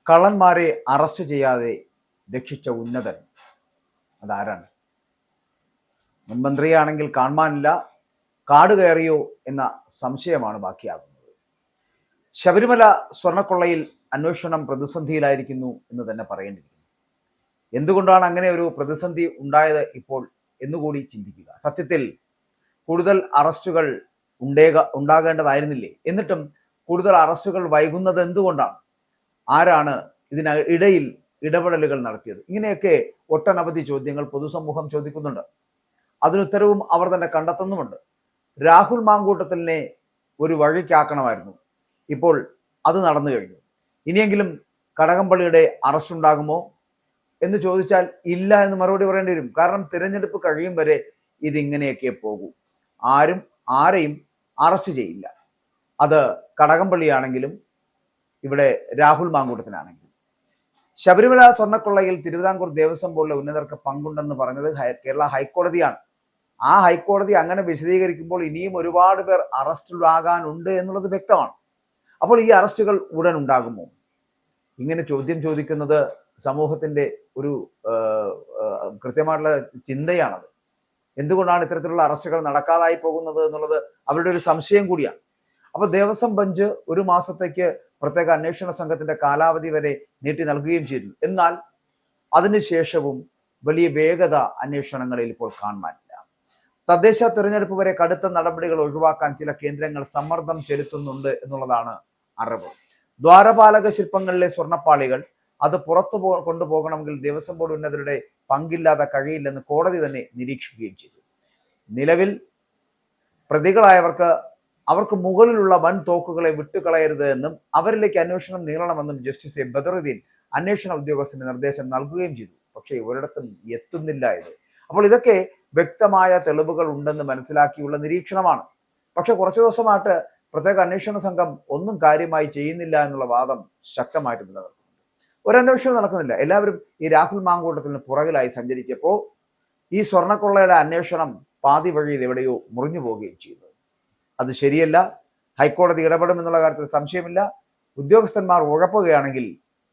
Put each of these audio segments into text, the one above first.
കള്ളന്മാരെ അറസ്റ്റ് ചെയ്യാതെ രക്ഷിച്ച ഉന്നതൻ അതാരാണ്? മുൻമന്ത്രിയാണെങ്കിൽ കാണാനില്ല, കാട് കയറിയോ എന്ന സംശയമാണ് ബാക്കിയാകുന്നത്. ശബരിമല സ്വർണ്ണക്കൊള്ളയിൽ അന്വേഷണം പ്രതിസന്ധിയിലായിരിക്കുന്നു എന്ന് തന്നെ പറയേണ്ടിയിരിക്കുന്നു. എന്തുകൊണ്ടാണ് അങ്ങനെ ഒരു പ്രതിസന്ധി ഉണ്ടായത് ഇപ്പോൾ എന്നുകൂടി ചിന്തിക്കുക. സത്യത്തിൽ കൂടുതൽ അറസ്റ്റുകൾ ഉണ്ടാകേണ്ടതായിരുന്നില്ലേ? എന്നിട്ടും കൂടുതൽ അറസ്റ്റുകൾ വൈകുന്നത് എന്തുകൊണ്ടാണ്? ആരാണ് ഇതിനിടയിൽ ഇടപെടലുകൾ നടത്തിയത്? ഇങ്ങനെയൊക്കെ ഒട്ടനവധി ചോദ്യങ്ങൾ പൊതുസമൂഹം ചോദിക്കുന്നുണ്ട്. അതിനുത്തരവും അവർ തന്നെ കണ്ടെത്തുന്നുമുണ്ട്. രാഹുൽ മാങ്കൂട്ടത്തിലിനെ ഒരു വഴിക്കാക്കണമായിരുന്നു. ഇപ്പോൾ അത് നടന്നു കഴിഞ്ഞു. ഇനിയെങ്കിലും കടകംപള്ളിയുടെ അറസ്റ്റ് ഉണ്ടാകുമോ എന്ന് ചോദിച്ചാൽ ഇല്ല എന്ന് മറുപടി പറയേണ്ടി വരും. കാരണം തിരഞ്ഞെടുപ്പ് കഴിയും വരെ ഇതിങ്ങനെയൊക്കെ പോകൂ. ആരും ആരെയും അറസ്റ്റ് ചെയ്യില്ല. അത് കടകംപള്ളിയാണെങ്കിലും ഇവിടെ രാഹുൽ മാങ്കൂട്ടത്തിനാണെങ്കിലും. ശബരിമല സ്വർണ്ണക്കൊള്ളയിൽ തിരുവിതാംകൂർ ദേവസ്വം ബോർഡിലെ ഉന്നതർക്ക് പങ്കുണ്ടെന്ന് പറഞ്ഞത് കേരള ഹൈക്കോടതിയാണ്. ആ ഹൈക്കോടതി അങ്ങനെ വിശദീകരിക്കുമ്പോൾ ഇനിയും ഒരുപാട് പേർ അറസ്റ്റിലാകാനുണ്ട് എന്നുള്ളത് വ്യക്തമാണ്. അപ്പോൾ ഈ അറസ്റ്റുകൾ ഉടൻ ഉണ്ടാകുമോ? ഇങ്ങനെ ചോദ്യം ചോദിക്കുന്നത് സമൂഹത്തിന്റെ ഒരു കൃത്യമായിട്ടുള്ള ചിന്തയാണത്. എന്തുകൊണ്ടാണ് ഇത്തരത്തിലുള്ള അറസ്റ്റുകൾ നടക്കാതായി പോകുന്നത് എന്നുള്ളത് അവരുടെ ഒരു സംശയം കൂടിയാണ്. അപ്പോൾ ദേവസ്വം ബെഞ്ച് ഒരു മാസത്തേക്ക് പ്രത്യേക അന്വേഷണ സംഘത്തിന്റെ കാലാവധി വരെ നീട്ടി നൽകുകയും ചെയ്തു. എന്നാൽ അതിനുശേഷവും വലിയ വേഗത അന്വേഷണങ്ങളിൽ ഇപ്പോൾ കാണാനില്ല. തദ്ദേശ തെരഞ്ഞെടുപ്പ് വരെ കടുത്ത നടപടികൾ ഒഴിവാക്കാൻ ചില കേന്ദ്രങ്ങൾ സമ്മർദ്ദം ചെലുത്തുന്നുണ്ട് എന്നുള്ളതാണ് അറിവ്. ദ്വാരപാലക ശില്പങ്ങളിലെ സ്വർണ്ണപ്പാളികൾ അത് പുറത്തു കൊണ്ടുപോകണമെങ്കിൽ ദേവസ്വം ബോർഡ് ഉന്നതരുടെ പങ്കില്ലാതെ കഴിയില്ലെന്ന് കോടതി തന്നെ നിരീക്ഷിക്കുകയും ചെയ്തു. നിലവിൽ അവർക്ക് മുകളിലുള്ള വൻ തോക്കുകളെ വിട്ടുകളയരുത് എന്നും അവരിലേക്ക് അന്വേഷണം നീളണമെന്നും ജസ്റ്റിസ് ബദറുദ്ദീൻ അന്വേഷണ ഉദ്യോഗസ്ഥന് നിർദ്ദേശം നൽകുകയും ചെയ്തു. പക്ഷേ ഒരിടത്തും എത്തുന്നില്ല ഇത്. അപ്പോൾ ഇതൊക്കെ വ്യക്തമായ തെളിവുകൾ ഉണ്ടെന്ന് മനസ്സിലാക്കിയുള്ള നിരീക്ഷണമാണ്. പക്ഷെ കുറച്ചു ദിവസമായിട്ട് പ്രത്യേക അന്വേഷണ സംഘം ഒന്നും കാര്യമായി ചെയ്യുന്നില്ല എന്നുള്ള വാദം ശക്തമായിട്ട് നിലനിൽക്കുന്നുണ്ട്. ഒരന്വേഷണം നടക്കുന്നില്ല. എല്ലാവരും ഈ രാഹുൽ മാങ്കൂട്ടത്തിന് പുറകിലായി സഞ്ചരിച്ചപ്പോൾ ഈ സ്വർണ്ണക്കൊള്ളയുടെ അന്വേഷണം പാതി വഴിയിൽ എവിടെയോ മുറിഞ്ഞു പോവുകയും ചെയ്യുന്നു. അത് ശരിയല്ല. ഹൈക്കോടതി ഇടപെടുമെന്നുള്ള കാര്യത്തിൽ സംശയമില്ല. ഉദ്യോഗസ്ഥന്മാർ ഉഴപ്പുകയാണെങ്കിൽ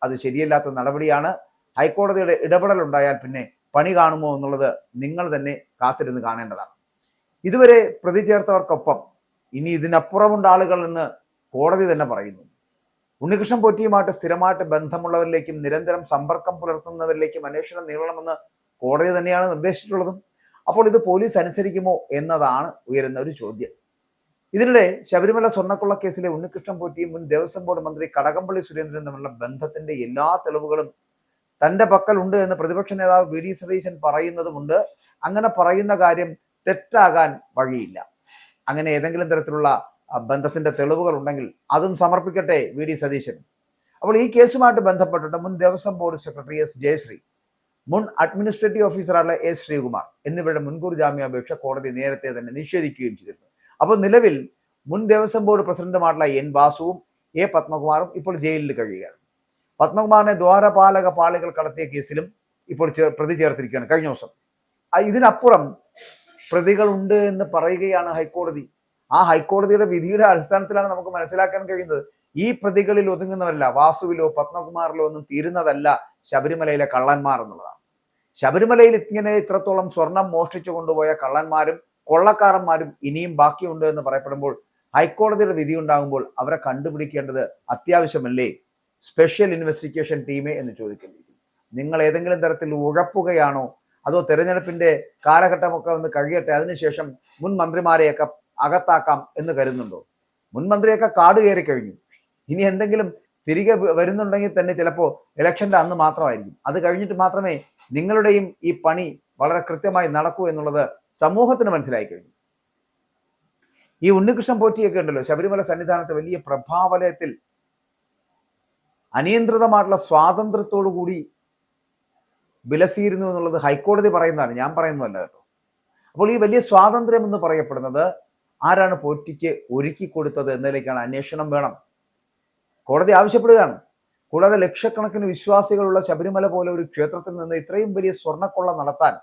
അത് ശരിയല്ലാത്ത നടപടിയാണ്. ഹൈക്കോടതിയുടെ ഇടപെടൽ ഉണ്ടായാൽ പിന്നെ പണി കാണുമോ എന്നുള്ളത് നിങ്ങൾ തന്നെ കാത്തിരുന്ന് കാണേണ്ടതാണ്. ഇതുവരെ പ്രതി ചേർത്തവർക്കൊപ്പം ഇനി ഇതിനപ്പുറമുണ്ട് ആളുകൾ എന്ന് കോടതി തന്നെ പറയുന്നു. ഉണ്ണികൃഷ്ണൻ പോറ്റിയുമായിട്ട് സ്ഥിരമായിട്ട് ബന്ധമുള്ളവരിലേക്കും നിരന്തരം സമ്പർക്കം പുലർത്തുന്നവരിലേക്കും അന്വേഷണം നീളണമെന്ന് കോടതി തന്നെയാണ് നിർദ്ദേശിച്ചിട്ടുള്ളതും. അപ്പോൾ ഇത് പോലീസ് അനുസരിക്കുമോ എന്നതാണ് ഉയരുന്ന ഒരു ചോദ്യം. ഇതിനിടെ ശബരിമല സ്വർണ്ണക്കൊള്ള കേസിലെ ഉണ്ണികൃഷ്ണൻ പോറ്റിയും മുൻ ദേവസ്വം ബോർഡ് മന്ത്രി കടകംപള്ളി സുരേന്ദ്രനും തമ്മിലുള്ള ബന്ധത്തിന്റെ എല്ലാ തെളിവുകളും തന്റെ പക്കലുണ്ട് എന്ന് പ്രതിപക്ഷ നേതാവ് വി ഡി സതീശൻ പറയുന്നതുമുണ്ട്. അങ്ങനെ പറയുന്ന കാര്യം തെറ്റാകാൻ വഴിയില്ല. അങ്ങനെ ഏതെങ്കിലും തരത്തിലുള്ള ബന്ധത്തിന്റെ തെളിവുകൾ ഉണ്ടെങ്കിൽ അതും സമർപ്പിക്കട്ടെ വി ഡി സതീശൻ. അപ്പോൾ ഈ കേസുമായിട്ട് ബന്ധപ്പെട്ടിട്ട് മുൻ Devaswom board secretary S Jayashree, മുൻ അഡ്മിനിസ്ട്രേറ്റീവ് ഓഫീസറായ എസ് ശ്രീകുമാർ എന്നിവരുടെ മുൻകൂർ ജാമ്യാപേക്ഷ കോടതി നേരത്തെ തന്നെ നിഷേധിക്കുകയും ചെയ്തിരുന്നു. അപ്പോൾ നിലവിൽ മുൻ ദേവസ്വം ബോർഡ് പ്രസിഡന്റുമായിട്ടുള്ള എൻ വാസുവും എ പത്മകുമാറും ഇപ്പോൾ ജയിലിൽ കഴിയുകയാണ്. പത്മകുമാറിനെ ദ്വാരപാലക പാളികൾ കടത്തിയ കേസിലും ഇപ്പോൾ പ്രതി ചേർത്തിരിക്കുകയാണ് കഴിഞ്ഞ ദിവസം. ഇതിനപ്പുറം പ്രതികളുണ്ട് എന്ന് പറയുകയാണ് ഹൈക്കോടതി. ആ ഹൈക്കോടതിയുടെ വിധിയുടെ അടിസ്ഥാനത്തിലാണ് നമുക്ക് മനസ്സിലാക്കാൻ കഴിയുന്നത് ഈ പ്രതികളിൽ ഒതുങ്ങുന്നവരല്ല, വാസുവിലോ പത്മകുമാറിലോ ഒന്നും തീരുന്നതല്ല ശബരിമലയിലെ കള്ളന്മാർ എന്നുള്ളതാണ്. ശബരിമലയിൽ ഇങ്ങനെ ഇത്രത്തോളം സ്വർണം മോഷ്ടിച്ചു കൊണ്ടുപോയ കള്ളന്മാരും കൊള്ളക്കാരന്മാരും ഇനിയും ബാക്കിയുണ്ട് എന്ന് പറയപ്പെടുമ്പോൾ ഹൈക്കോടതിയുടെ വിധി ഉണ്ടാകുമ്പോൾ അവരെ കണ്ടുപിടിക്കേണ്ടത് അത്യാവശ്യമല്ലേ? സ്പെഷ്യൽ ഇൻവെസ്റ്റിഗേഷൻ ടീമേ എന്ന് ചോദിക്കേണ്ടിയിരിക്കും. നിങ്ങൾ ഏതെങ്കിലും തരത്തിൽ ഉഴപ്പുകയാണോ? അതോ തെരഞ്ഞെടുപ്പിന്റെ കാലഘട്ടമൊക്കെ ഒന്ന് കഴിയട്ടെ, അതിനുശേഷം മുൻ മന്ത്രിമാരെയൊക്കെ അകത്താക്കാം എന്ന് കരുതുന്നുണ്ടോ? മുൻ മന്ത്രിയൊക്കെ കാട് കയറി കഴിഞ്ഞു. ഇനി എന്തെങ്കിലും തിരികെ വരുന്നുണ്ടെങ്കിൽ തന്നെ ചിലപ്പോൾ ഇലക്ഷന്റെ അന്ന് മാത്രമായിരിക്കും. അത് കഴിഞ്ഞിട്ട് മാത്രമേ നിങ്ങളുടെയും ഈ പണി വളരെ കൃത്യമായി നടക്കൂ എന്നുള്ളത് സമൂഹത്തിന് മനസ്സിലായി കഴിഞ്ഞു. ഈ ഉണ്ണികൃഷ്ണൻ പോറ്റിയൊക്കെ ഉണ്ടല്ലോ, ശബരിമല സന്നിധാനത്തെ വലിയ പ്രഭാവലയത്തിൽ അനിയന്ത്രിതമായിട്ടുള്ള സ്വാതന്ത്ര്യത്തോടു കൂടി വിലസിയിരുന്നു എന്നുള്ളത് ഹൈക്കോടതി പറയുന്നതാണ്, ഞാൻ പറയുന്നതല്ല കേട്ടോ. അപ്പോൾ ഈ വലിയ സ്വാതന്ത്ര്യം എന്ന് പറയപ്പെടുന്നത് ആരാണ് പോറ്റിക്ക് ഒരുക്കി കൊടുത്തത് എന്നതിലേക്കാണ് അന്വേഷണം വേണം. കോടതി ആവശ്യപ്പെടുകയാണ്. കൂടാതെ ലക്ഷക്കണക്കിന് വിശ്വാസികളുള്ള ശബരിമല പോലെ ഒരു ക്ഷേത്രത്തിൽ നിന്ന് ഇത്രയും വലിയ സ്വർണ്ണക്കൊള്ള നടത്താൻ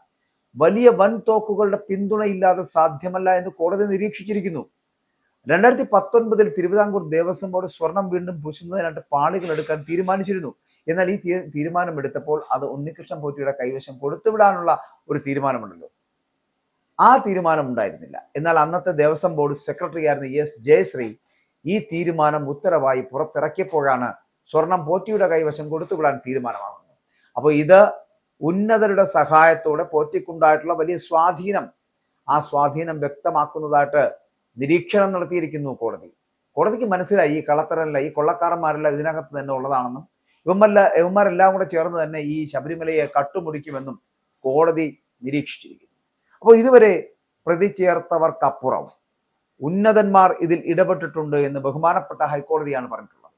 വലിയ വൻ തോക്കുകളുടെ പിന്തുണയില്ലാതെ സാധ്യമല്ല എന്ന് കോടതി നിരീക്ഷിച്ചിരിക്കുന്നു. 2019 തിരുവിതാംകൂർ ദേവസ്വം ബോർഡ് സ്വർണം വീണ്ടും പൂശുന്നതിനായിട്ട് പാളികൾ എടുക്കാൻ തീരുമാനിച്ചിരുന്നു. എന്നാൽ ഈ തീരുമാനമെടുത്തപ്പോൾ അത് ഉണ്ണികൃഷ്ണൻ പോറ്റിയുടെ കൈവശം കൊടുത്തുവിടാനുള്ള ഒരു തീരുമാനമുണ്ടല്ലോ, ആ തീരുമാനം ഉണ്ടായിരുന്നില്ല. എന്നാൽ അന്നത്തെ ദേവസ്വം ബോർഡ് സെക്രട്ടറി ആയിരുന്ന എസ് ജയശ്രീ ഈ തീരുമാനം ഉത്തരവായി പുറത്തിറക്കിയപ്പോഴാണ് സ്വർണം പോറ്റിയുടെ കൈവശം കൊടുത്തുവിടാൻ തീരുമാനമാകുന്നത്. അപ്പോൾ ഇത് ഉന്നതരുടെ സഹായത്തോടെ പോറ്റിക്കുണ്ടായിട്ടുള്ള വലിയ സ്വാധീനം, ആ സ്വാധീനം വ്യക്തമാക്കുന്നതായിട്ട് നിരീക്ഷണം നടത്തിയിരിക്കുന്നു കോടതി. കോടതിക്ക് മനസ്സിലായി ഈ കള്ളത്തരല്ല, ഈ കൊള്ളക്കാരന്മാരെല്ലാം ഇതിനകത്ത് തന്നെ ഉള്ളതാണെന്നും ഇവന്മാരെല്ലാം കൂടെ ചേർന്ന് തന്നെ ഈ ശബരിമലയെ കട്ടുമുടിക്കുമെന്നും കോടതി നിരീക്ഷിച്ചിരിക്കുന്നു. അപ്പോൾ ഇതുവരെ പ്രതി ചേർത്തവർക്കപ്പുറം ഉന്നതന്മാർ ഇതിൽ ഇടപെട്ടിട്ടുണ്ട് എന്ന് ബഹുമാനപ്പെട്ട ഹൈക്കോടതിയാണ് പറഞ്ഞിട്ടുള്ളത്.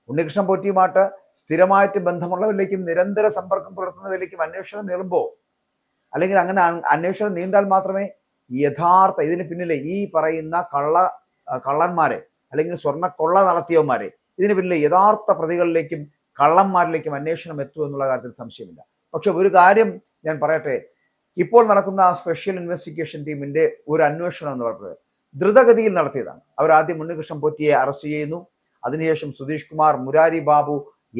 ഉണ്ണികൃഷ്ണൻ പോറ്റിയുമായിട്ട് സ്ഥിരമായിട്ട് ബന്ധമുള്ളവരിലേക്കും നിരന്തര സമ്പർക്കം പുലർത്തുന്നവരിലേക്കും അന്വേഷണം നീളുമ്പോൾ, അല്ലെങ്കിൽ അങ്ങനെ അന്വേഷണം നീണ്ടാൽ മാത്രമേ യഥാർത്ഥ ഇതിന് പിന്നിലെ ഈ പറയുന്ന കള്ളന്മാരെ അല്ലെങ്കിൽ സ്വർണ്ണക്കൊള്ള നടത്തിയവന്മാരെ ഇതിന് പിന്നിലെ യഥാർത്ഥ പ്രതികളിലേക്കും കള്ളന്മാരിലേക്കും അന്വേഷണം എത്തും എന്നുള്ള കാര്യത്തിൽ സംശയമില്ല. പക്ഷെ ഒരു കാര്യം ഞാൻ പറയട്ടെ, ഇപ്പോൾ നടക്കുന്ന സ്പെഷ്യൽ ഇൻവെസ്റ്റിഗേഷൻ ടീമിന്റെ ഒരു അന്വേഷണം എന്ന് പറയുന്നത് ദ്രുതഗതിയിൽ നടത്തിയതാണ്. അവർ ആദ്യം ഉണ്ണികൃഷ്ണൻ പോറ്റിയെ അറസ്റ്റ് ചെയ്യുന്നു, അതിനുശേഷം സുധീഷ് കുമാർ, മുരാരി ബാബു,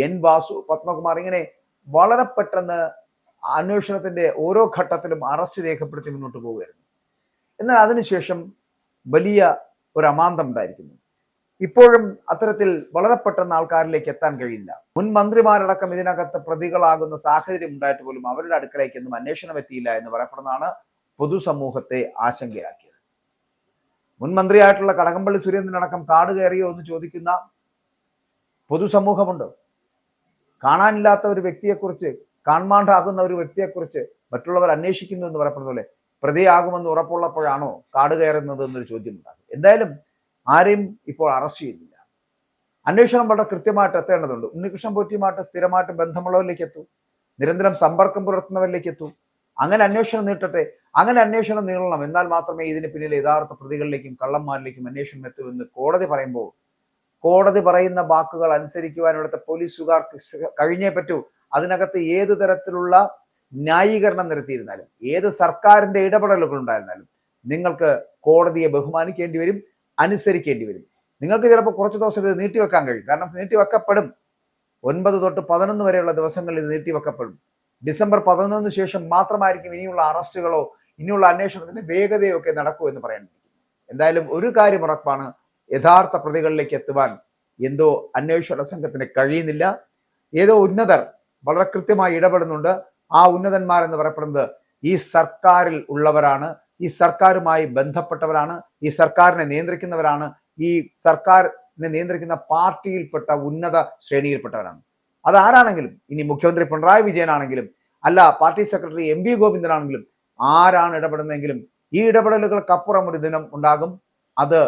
എൻ വാസു, പത്മകുമാർ, ഇങ്ങനെ വളരെ പെട്ടെന്ന് അന്വേഷണത്തിന്റെ ഓരോ ഘട്ടത്തിലും അറസ്റ്റ് രേഖപ്പെടുത്തി മുന്നോട്ട് പോവുകയായിരുന്നു. എന്നാൽ അതിനുശേഷം വലിയ ഒരു അമാന്തം ഉണ്ടായിരിക്കുന്നു. ഇപ്പോഴും അത്തരത്തിൽ വളരെ പെട്ടെന്ന് ആൾക്കാരിലേക്ക് എത്താൻ കഴിയില്ല. മുൻ മന്ത്രിമാരടക്കം ഇതിനകത്ത് പ്രതികളാകുന്ന സാഹചര്യം ഉണ്ടായിട്ട് പോലും അവരുടെ അടുക്കലേക്കൊന്നും അന്വേഷണം എത്തിയില്ല എന്ന് പറയപ്പെടുന്നതാണ് പൊതുസമൂഹത്തെ ആശങ്കയാക്കിയത്. മുൻ മന്ത്രിയായിട്ടുള്ള കടകംപള്ളി സുരേന്ദ്രനടക്കം കാട് കയറിയോ എന്ന് ചോദിക്കുന്ന പൊതുസമൂഹമുണ്ട്. കാണാനില്ലാത്ത ഒരു വ്യക്തിയെക്കുറിച്ച്, കാണാണ്ടാകുന്ന ഒരു വ്യക്തിയെക്കുറിച്ച് മറ്റുള്ളവർ അന്വേഷിക്കുന്നു എന്ന് പറയപ്പെടുന്ന പോലെ പ്രതിയാകുമെന്ന് ഉറപ്പുള്ളപ്പോഴാണോ കാട് കയറുന്നത് എന്നൊരു ചോദ്യം ഉണ്ടാകും. എന്തായാലും ആരെയും ഇപ്പോൾ അറസ്റ്റ് ചെയ്യുന്നില്ല. അന്വേഷണം വളരെ കൃത്യമായിട്ട് എത്തേണ്ടതുണ്ട്. ഉണ്ണികൃഷ്ണൻ പോറ്റിയുമായിട്ട് സ്ഥിരമായിട്ട് ബന്ധമുള്ളവരിലേക്ക് എത്തൂ, നിരന്തരം സമ്പർക്കം പുലർത്തുന്നവരിലേക്ക് എത്തൂ. അങ്ങനെ അന്വേഷണം നീട്ടട്ടെ, അങ്ങനെ അന്വേഷണം നീളണം. എന്നാൽ മാത്രമേ ഇതിന് പിന്നിലെ യഥാർത്ഥ പ്രതികളിലേക്കും കള്ളന്മാരിലേക്കും അന്വേഷണം എത്തൂ എന്ന് കോടതി പറയുമ്പോൾ, കോടതി പറയുന്ന വാക്കുകൾ അനുസരിക്കുവാൻ ഇവിടുത്തെ പോലീസുകാർക്ക് കഴിഞ്ഞേ പറ്റൂ. അതിനകത്ത് ഏത് തരത്തിലുള്ള ന്യായീകരണം നിരത്തിയിരുന്നാലും, ഏത് സർക്കാരിന്റെ ഇടപെടലുകൾ ഉണ്ടായിരുന്നാലും നിങ്ങൾക്ക് കോടതിയെ ബഹുമാനിക്കേണ്ടി വരും, അനുസരിക്കേണ്ടി വരും. നിങ്ങൾക്ക് ചിലപ്പോൾ കുറച്ച് ദിവസം ഇത് നീട്ടിവെക്കാൻ കഴിയും. കാരണം നീട്ടിവെക്കപ്പെടും. 9 തൊട്ട് 11 വരെയുള്ള ദിവസങ്ങളിൽ ഇത് നീട്ടിവെക്കപ്പെടും. ഡിസംബർ 11 ശേഷം മാത്രമായിരിക്കും ഇനിയുള്ള അറസ്റ്റുകളോ ഇനിയുള്ള അന്വേഷണത്തിന്റെ വേഗതയോ ഒക്കെ നടക്കൂ എന്ന് പറയാനിരിക്കുന്നു. എന്തായാലും ഒരു കാര്യം ഉറപ്പാണ്, യഥാർത്ഥ പ്രതികളിലേക്ക് എത്തുവാൻ എന്തോ അന്വേഷണ സംഘത്തിന് കഴിയുന്നില്ല. ഏതോ ഉന്നതർ വളരെ കൃത്യമായി ഇടപെടുന്നുണ്ട്. ആ ഉന്നതന്മാർ എന്ന് പറയപ്പെടുന്നത് ഈ സർക്കാരിൽ ഉള്ളവരാണ്, ഈ സർക്കാരുമായി ബന്ധപ്പെട്ടവരാണ്, ഈ സർക്കാരിനെ നിയന്ത്രിക്കുന്നവരാണ്, ഈ സർക്കാരിനെ നിയന്ത്രിക്കുന്ന പാർട്ടിയിൽപ്പെട്ട ഉന്നത ശ്രേണിയിൽപ്പെട്ടവരാണ്. അതാരാണെങ്കിലും, ഇനി മുഖ്യമന്ത്രി പിണറായി വിജയനാണെങ്കിലും അല്ല പാർട്ടി സെക്രട്ടറി എം വി ഗോവിന്ദനാണെങ്കിലും ആരാണ് ഇടപെടുന്നതെങ്കിലും ഈ ഇടപെടലുകൾക്കപ്പുറം ഒരു ദിനം ഉണ്ടാകും. അത്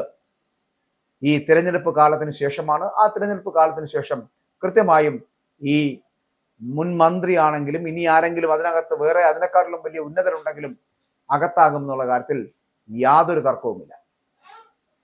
ഈ തിരഞ്ഞെടുപ്പ് കാലത്തിന് ശേഷമാണ്. ആ തിരഞ്ഞെടുപ്പ് കാലത്തിന് ശേഷം കൃത്യമായും ഈ മുൻ മന്ത്രിയാണെങ്കിലും ഇനി ആരെങ്കിലും അതിനകത്ത് വേറെ അതിനെക്കാട്ടിലും വലിയ ഉന്നതരുണ്ടെങ്കിലും അകത്താകും എന്നുള്ള കാര്യത്തിൽ യാതൊരു തർക്കവുമില്ല.